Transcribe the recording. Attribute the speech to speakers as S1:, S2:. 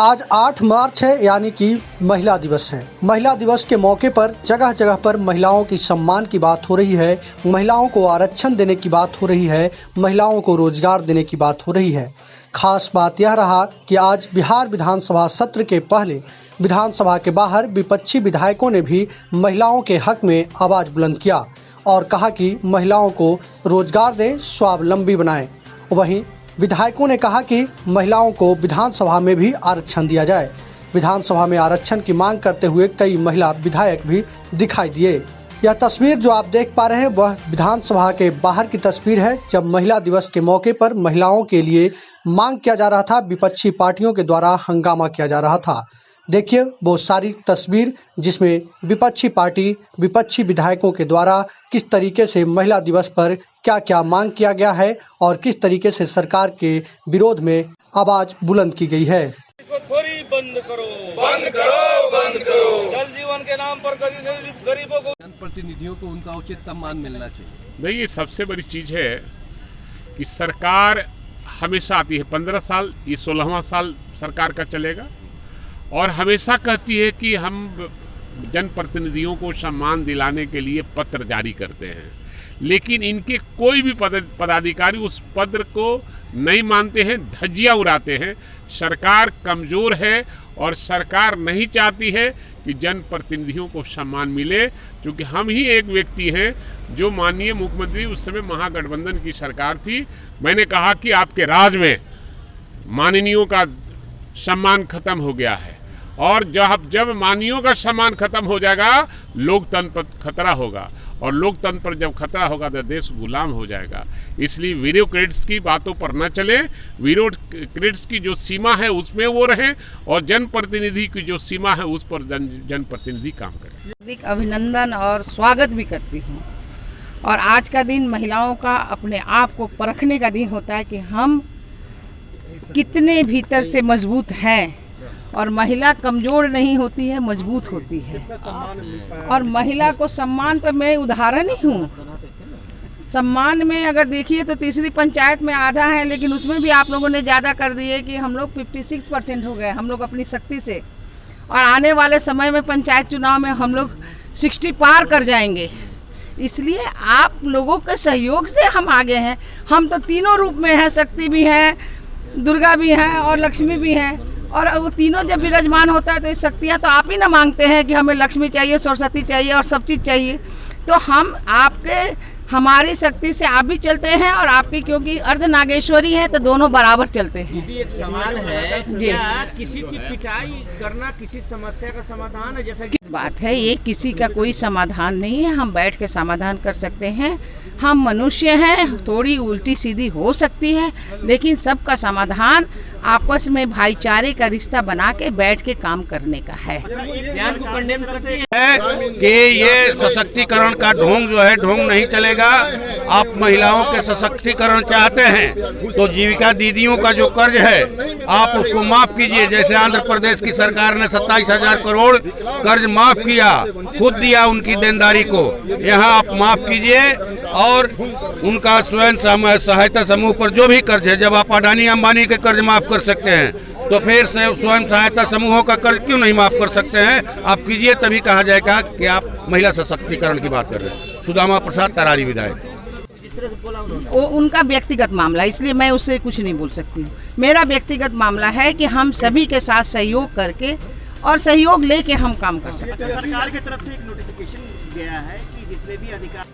S1: आज 8 मार्च है, यानी कि महिला दिवस है। महिला दिवस के मौके पर जगह जगह पर महिलाओं की सम्मान की बात हो रही है, महिलाओं को आरक्षण देने की बात हो रही है, महिलाओं को रोजगार देने की बात हो रही है। खास बात यह रहा कि आज बिहार विधानसभा सत्र के पहले विधानसभा के बाहर विपक्षी विधायकों ने भी महिलाओं के हक में आवाज बुलंद किया और कहा कि महिलाओं को रोजगार दें, स्वावलंबी बनाएं। वहीं विधायकों ने कहा कि महिलाओं को विधानसभा में भी आरक्षण दिया जाए। विधानसभा में आरक्षण की मांग करते हुए कई महिला विधायक भी दिखाई दिए। यह तस्वीर जो आप देख पा रहे हैं वह विधानसभा के बाहर की तस्वीर है, जब महिला दिवस के मौके पर महिलाओं के लिए मांग किया जा रहा था, विपक्षी पार्टियों के द्वारा हंगामा किया जा रहा था। देखिए वो सारी तस्वीर जिसमें विपक्षी पार्टी, विपक्षी विधायकों के द्वारा किस तरीके से महिला दिवस पर क्या क्या मांग किया गया है और किस तरीके से सरकार के विरोध में आवाज बुलंद की गई है।
S2: रिश्वतखोरी बंद करो, बंद करो, बंद करो। जल जीवन के नाम पर गरीबों को,
S3: जनप्रतिनिधियों को उनका उचित सम्मान मिलना चाहिए।
S4: नहीं, ये सबसे बड़ी चीज है कि सरकार हमेशा आती है, 15 साल, ये 16वां साल सरकार का चलेगा और हमेशा कहती है कि हम जनप्रतिनिधियों को सम्मान दिलाने के लिए पत्र जारी करते हैं, लेकिन इनके कोई भी पदाधिकारी उस पत्र को नहीं मानते हैं, धज्जियां उड़ाते हैं। सरकार कमजोर है और सरकार नहीं चाहती है कि जनप्रतिनिधियों को सम्मान मिले, क्योंकि हम ही एक व्यक्ति हैं जो माननीय मुख्यमंत्री, उस समय महागठबंधन की सरकार थी, मैंने कहा कि आपके राज में माननीयों का सम्मान खत्म हो गया है और जब माननीयों का सम्मान खत्म हो जाएगा, लोकतंत्र पर खतरा होगा और लोकतंत्र पर जब खतरा होगा तो देश गुलाम हो जाएगा। इसलिए ब्यूरोक्रेट्स की बातों पर न चले, ब्यूरोक्रेट्स की जो सीमा है उसमें वो रहें और जनप्रतिनिधि की जो सीमा है उस पर जनप्रतिनिधि काम करें।
S5: अभिनंदन और स्वागत भी करती हूँ। और आज का दिन महिलाओं का अपने आप को परखने का दिन होता है कि हम कितने भीतर से मजबूत हैं। और महिला कमज़ोर नहीं होती है, मजबूत होती है। और महिला को सम्मान तो मैं उदाहरण ही हूँ। सम्मान में अगर देखिए तो तीसरी पंचायत में आधा है, लेकिन उसमें भी आप लोगों ने ज़्यादा कर दिए कि हम लोग 56% हो गए, हम लोग अपनी शक्ति से। और आने वाले समय में पंचायत चुनाव में हम लोग 60 पार कर जाएंगे। इसलिए आप लोगों के सहयोग से हम आगे हैं। हम तो तीनों रूप में हैं, शक्ति भी है, दुर्गा भी है और लक्ष्मी भी है। और वो तीनों जब विराजमान होता है तो ये शक्तियाँ तो आप ही ना मांगते हैं कि हमें लक्ष्मी चाहिए, सरस्वती चाहिए और सब चीज़ चाहिए। तो हम हमारी शक्ति से आप भी चलते हैं और आपकी, क्योंकि अर्ध नागेश्वरी है तो दोनों बराबर चलते हैं।
S3: एक सवाल है
S5: जी,
S3: किसी की पिटाई करना किसी समस्या का समाधान है? जैसा कि
S5: बात है, ये किसी का कोई समाधान नहीं है। हम बैठ के समाधान कर सकते हैं। हम मनुष्य हैं, थोड़ी उल्टी सीधी हो सकती है, लेकिन सबका समाधान आपस में भाईचारे का रिश्ता बना के बैठ के काम करने का है।
S6: कि ये सशक्तिकरण का ढोंग जो है, ढोंग नहीं चलेगा। आप महिलाओं के सशक्तिकरण चाहते हैं तो जीविका दीदियों का जो कर्ज है आप उसको माफ कीजिए। जैसे आंध्र प्रदेश की सरकार ने 27,000 करोड़ कर्ज माफ किया, खुद दिया उनकी देनदारी को, यहाँ आप माफ कीजिए। और उनका स्वयं सहायता समूह पर जो भी कर्ज है, जब आप अडानी अंबानी के कर्ज माफ कर सकते हैं तो फिर स्वयं सहायता समूहों का कर्ज क्यों नहीं माफ कर सकते हैं? आप कीजिए, तभी कहा जाएगा कि आप महिला सशक्तिकरण की बात कर रहे हैं। सुदामा प्रसाद, तरारी विधायक।
S5: वो उनका व्यक्तिगत मामला, इसलिए मैं उससे कुछ नहीं बोल सकती हूँ। मेरा व्यक्तिगत मामला है कि हम सभी के साथ सहयोग करके और सहयोग लेके हम काम कर सकते हैं।
S3: सरकार की तरफ से एक नोटिफिकेशन गया है कि जितने भी अधिकार